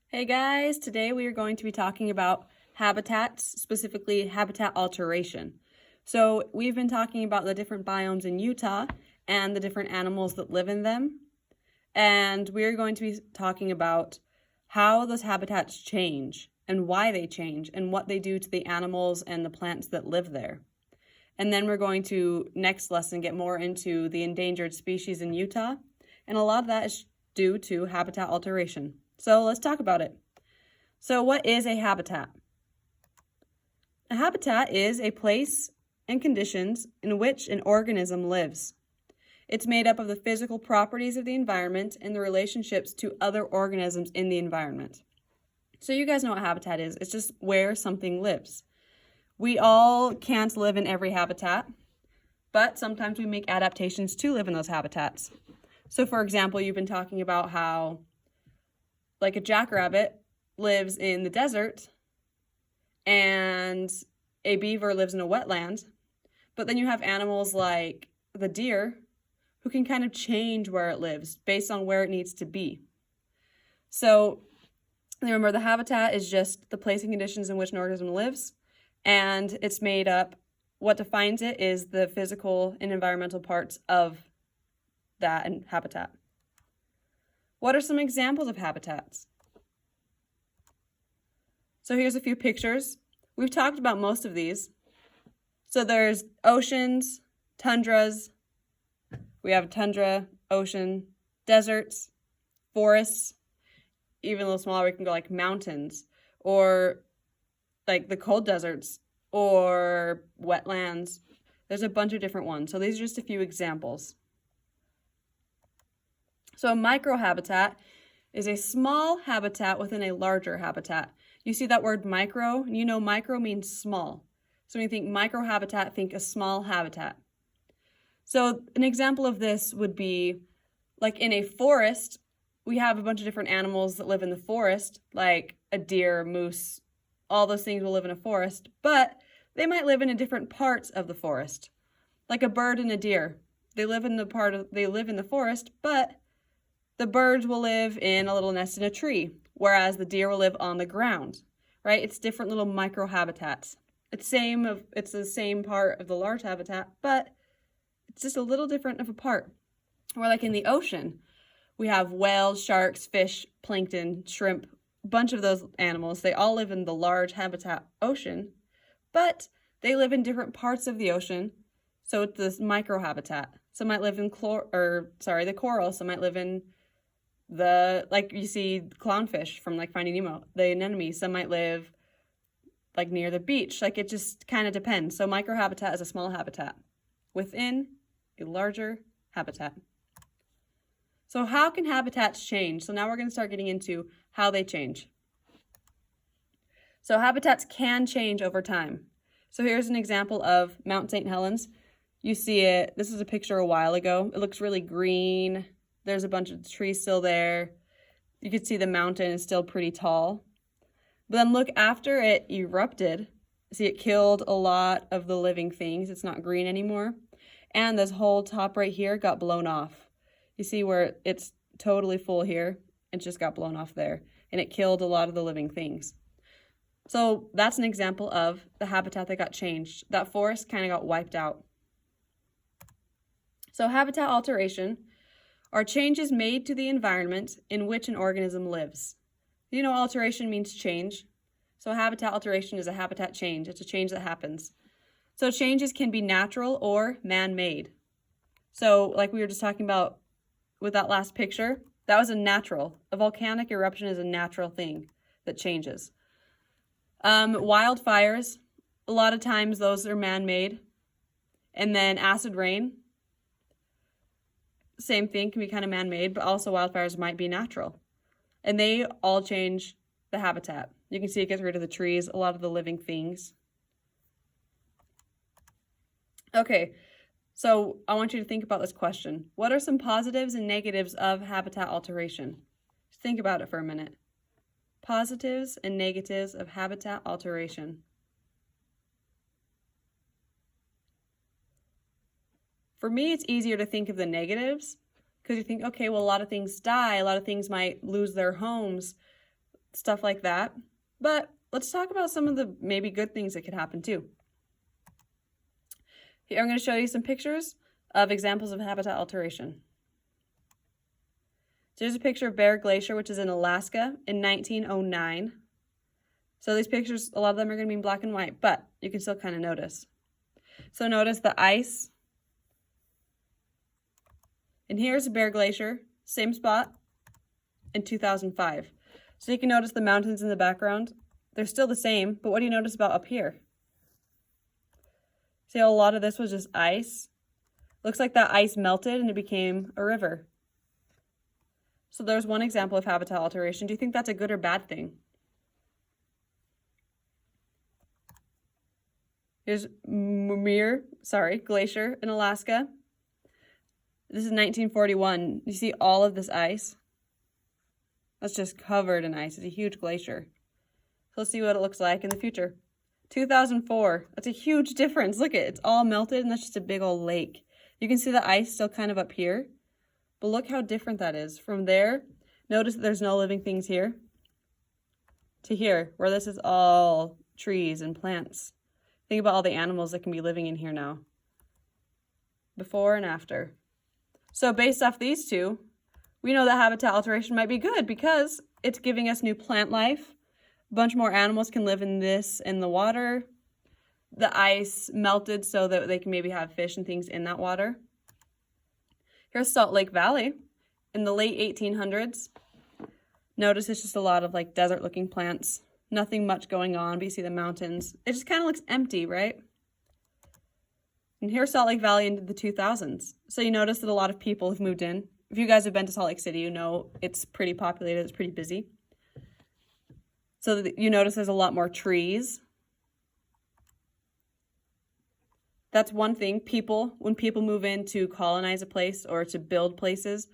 Hey guys, today we are going to be talking about habitats, specifically habitat alteration. So we've been talking about the different biomes in Utah and the different animals that live in them. And we're going to be talking about how those habitats change and why they change and what they do to the animals and the plants that live there. And then we're going to, next lesson, get more into the endangered species in Utah. And a lot of that is due to habitat alteration. So let's talk about it. So what is a habitat? A habitat is a place and conditions in which an organism lives. It's made up of the physical properties of the environment and the relationships to other organisms in the environment. So you guys know what habitat is. It's just where something lives. We all can't live in every habitat, but sometimes we make adaptations to live in those habitats. So for example, you've been talking about how like a jackrabbit lives in the desert and a beaver lives in a wetland. But then you have animals like the deer who can kind of change where it lives based on where it needs to be. So remember, the habitat is just the place and conditions in which an organism lives, and it's made up, what defines it is the physical and environmental parts of that habitat. What are some examples of habitats? So here's a few pictures. We've talked about most of these. So there's oceans, tundras. We have tundra, ocean, deserts, forests. Even a little smaller, we can go like mountains or like the cold deserts or wetlands. There's a bunch of different ones. So these are just a few examples. So a microhabitat is a small habitat within a larger habitat. You see that word micro, and you know micro means small. So when you think microhabitat, think a small habitat. So an example of this would be like in a forest, we have a bunch of different animals that live in the forest, like a deer, moose, all those things will live in a forest, but they might live in different parts of the forest. Like a bird and a deer. They live in the forest, but the birds will live in a little nest in a tree, whereas the deer will live on the ground, right? It's different little microhabitats. It's the same part of the large habitat, but it's just a little different of a part. Or like in the ocean, we have whales, sharks, fish, plankton, shrimp, a bunch of those animals. They all live in the large habitat ocean, but they live in different parts of the ocean, so it's this microhabitat. Some might live in the coral, some might live in like you see clownfish from like Finding Nemo, the anemone. Some might live like near the beach. Like it just kind of depends. So microhabitat is a small habitat within a larger habitat. So how can habitats change? So now we're going to start getting into how they change. So habitats can change over time. So here's an example of Mount St. Helens. You see it, this is a picture a while ago. It looks really green. There's a bunch of trees still there. You can see the mountain is still pretty tall. But then look, after it erupted, see it killed a lot of the living things. It's not green anymore. And this whole top right here got blown off. You see where it's totally full here? It just got blown off there. And it killed a lot of the living things. So that's an example of the habitat that got changed. That forest kind of got wiped out. So habitat alteration are changes made to the environment in which an organism lives. You know, alteration means change. So habitat alteration is a habitat change. It's a change that happens. So changes can be natural or man-made. So like we were just talking about with that last picture, that was a natural. A volcanic eruption is a natural thing that changes. Wildfires, a lot of times those are man-made. And then acid rain, same thing, can be kind of man-made, but also wildfires might be natural. And they all change the habitat. You can see it gets rid of the trees, a lot of the living things. Okay, so I want you to think about this question. What are some positives and negatives of habitat alteration? Just think about it for a minute. Positives and negatives of habitat alteration. For me, it's easier to think of the negatives because you think, okay, well, a lot of things die, a lot of things might lose their homes, stuff like that. But let's talk about some of the maybe good things that could happen too. Here I'm going to show you some pictures of examples of habitat alteration. So here's a picture of Bear Glacier, which is in Alaska in 1909. So these pictures, a lot of them are going to be in black and white, but you can still kind of notice. So notice the ice. And here's Bear Glacier, same spot in 2005. So you can notice the mountains in the background. They're still the same, but what do you notice about up here? See how a lot of this was just ice? Looks like that ice melted and it became a river. So there's one example of habitat alteration. Do you think that's a good or bad thing? Here's Glacier in Alaska. This is 1941. You see all of this ice? That's just covered in ice. It's a huge glacier. So let's see what it looks like in the future. 2004. That's a huge difference. Look at it. It's all melted and that's just a big old lake. You can see the ice still kind of up here. But look how different that is. From there, notice that there's no living things here, to here, where this is all trees and plants. Think about all the animals that can be living in here now. Before and after. So based off these two, we know that habitat alteration might be good because it's giving us new plant life. A bunch more animals can live in the water. The ice melted so that they can maybe have fish and things in that water. Here's Salt Lake Valley in the late 1800s. Notice it's just a lot of like desert looking plants. Nothing much going on, but you see the mountains. It just kind of looks empty, right? And here's Salt Lake Valley into the 2000s. So you notice that a lot of people have moved in. If you guys have been to Salt Lake City, you know it's pretty populated, it's pretty busy. So you notice there's a lot more trees. That's one thing. When people move in to colonize a place or to build places,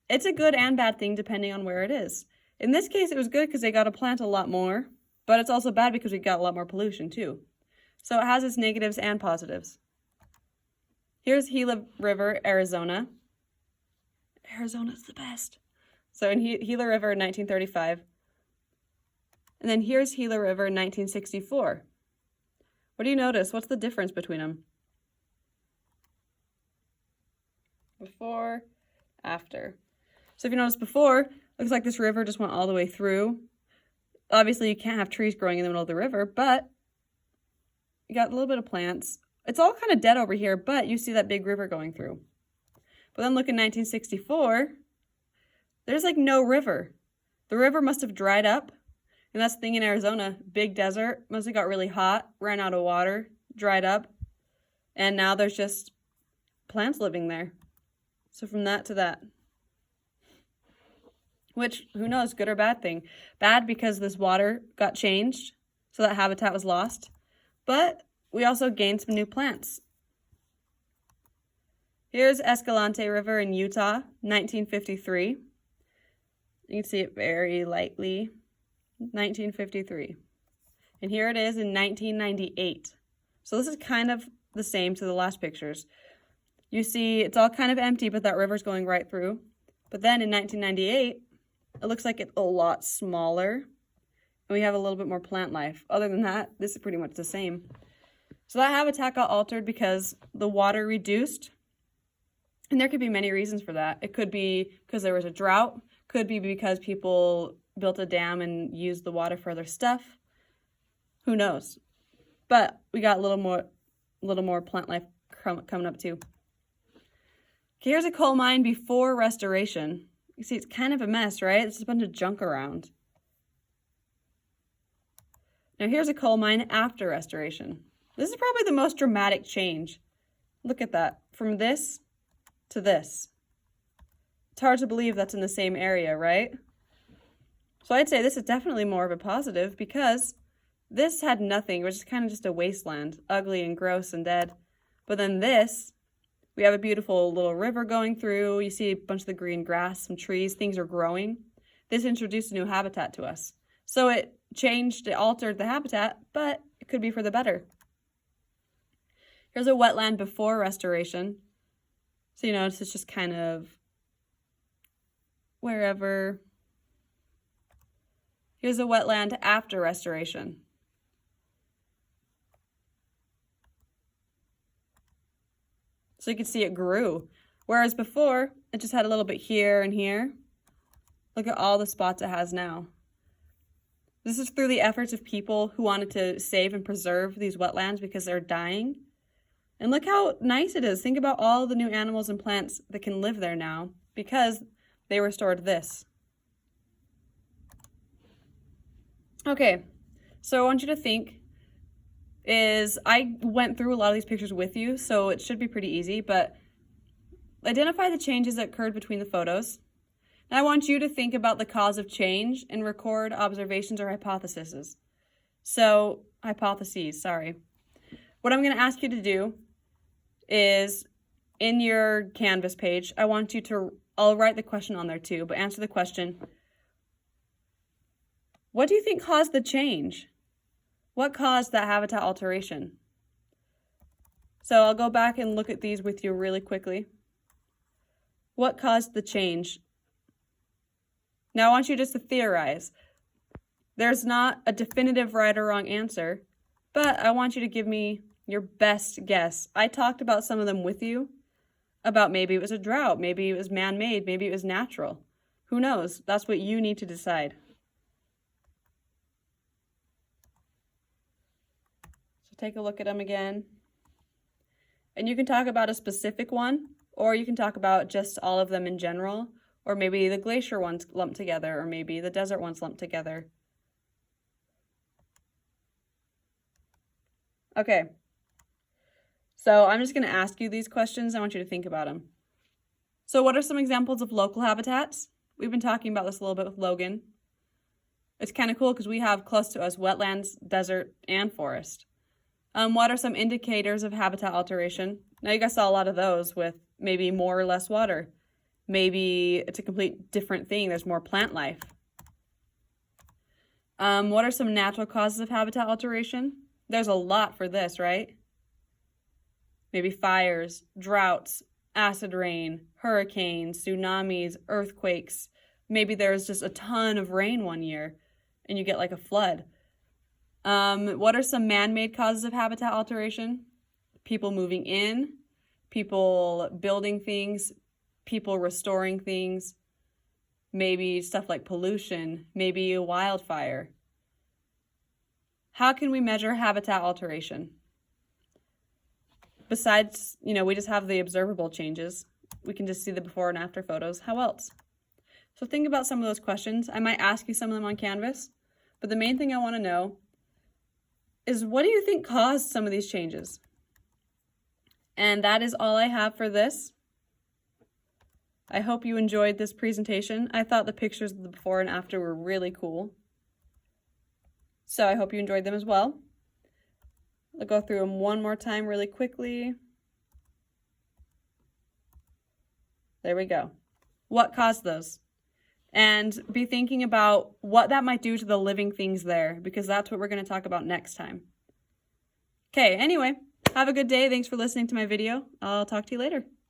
it's a good and bad thing depending on where it is. In this case, it was good because they got to plant a lot more, but it's also bad because we got a lot more pollution too. So it has its negatives and positives. Here's Gila River, Arizona. Arizona's the best. So in Gila River in 1935. And then here's Gila River in 1964. What do you notice? What's the difference between them? Before, after. So if you notice before, looks like this river just went all the way through. Obviously, you can't have trees growing in the middle of the river, but you got a little bit of plants. It's all kind of dead over here, but you see that big river going through. But then look in 1964, there's like no river. The river must have dried up. And that's the thing in Arizona, big desert, must have got really hot, ran out of water, dried up, and now there's just plants living there. So from that to that. Which, who knows, good or bad thing. Bad because this water got changed, so that habitat was lost. But we also gained some new plants. Here's Escalante River in Utah, 1953. You can see it very lightly. 1953. And here it is in 1998. So this is kind of the same to the last pictures. You see it's all kind of empty, but that river's going right through. But then in 1998, it looks like it's a lot smaller. And we have a little bit more plant life. Other than that, this is pretty much the same. So that habitat got altered because the water reduced. And there could be many reasons for that. It could be because there was a drought. Could be because people built a dam and used the water for other stuff. Who knows? But we got a little more plant life coming up too. Okay, here's a coal mine before restoration. You see, it's kind of a mess, right? There's a bunch of junk around. Now here's a coal mine after restoration. This is probably the most dramatic change. Look at that, from this to this. It's hard to believe that's in the same area, right? So I'd say this is definitely more of a positive because this had nothing. It was just kind of just a wasteland, ugly and gross and dead. But then this, we have a beautiful little river going through. You see a bunch of the green grass, some trees, things are growing. This introduced a new habitat to us. So it altered the habitat, but it could be for the better. Here's a wetland before restoration. So you notice it's just kind of wherever. Here's a wetland after restoration. So you can see it grew. Whereas before, it just had a little bit here and here. Look at all the spots it has now. This is through the efforts of people who wanted to save and preserve these wetlands because they're dying. And look how nice it is. Think about all the new animals and plants that can live there now because they restored this. Okay, so I want you to think I went through a lot of these pictures with you, so it should be pretty easy, but identify the changes that occurred between the photos. Now I want you to think about the cause of change and record observations or hypotheses. What I'm going to ask you to do is, in your Canvas page, I'll write the question on there too, but answer the question, what do you think caused the change? What caused that habitat alteration? So I'll go back and look at these with you really quickly. What caused the change? Now I want you just to theorize. There's not a definitive right or wrong answer, but I want you to give me your best guess. I talked about some of them with you, about maybe it was a drought, maybe it was man-made, maybe it was natural. Who knows? That's what you need to decide. So take a look at them again. And you can talk about a specific one, or you can talk about just all of them in general, or maybe the glacier ones lumped together, or maybe the desert ones lumped together. Okay. So I'm just going to ask you these questions. I want you to think about them. So what are some examples of local habitats? We've been talking about this a little bit with Logan. It's kind of cool because we have close to us wetlands, desert, and forest. What are some indicators of habitat alteration? Now you guys saw a lot of those with maybe more or less water. Maybe it's a complete different thing. There's more plant life. What are some natural causes of habitat alteration? There's a lot for this, right? Maybe fires, droughts, acid rain, hurricanes, tsunamis, earthquakes. Maybe there's just a ton of rain one year and you get like a flood. What are some man-made causes of habitat alteration? People moving in, people building things, people restoring things, maybe stuff like pollution, maybe a wildfire. How can we measure habitat alteration? Besides, we just have the observable changes. We can just see the before and after photos. How else? So think about some of those questions. I might ask you some of them on Canvas, but the main thing I want to know is, what do you think caused some of these changes? And that is all I have for this. I hope you enjoyed this presentation. I thought the pictures of the before and after were really cool. So I hope you enjoyed them as well. I'll go through them one more time really quickly. There we go. What caused those? And be thinking about what that might do to the living things there, because that's what we're going to talk about next time. Okay, anyway, have a good day. Thanks for listening to my video. I'll talk to you later.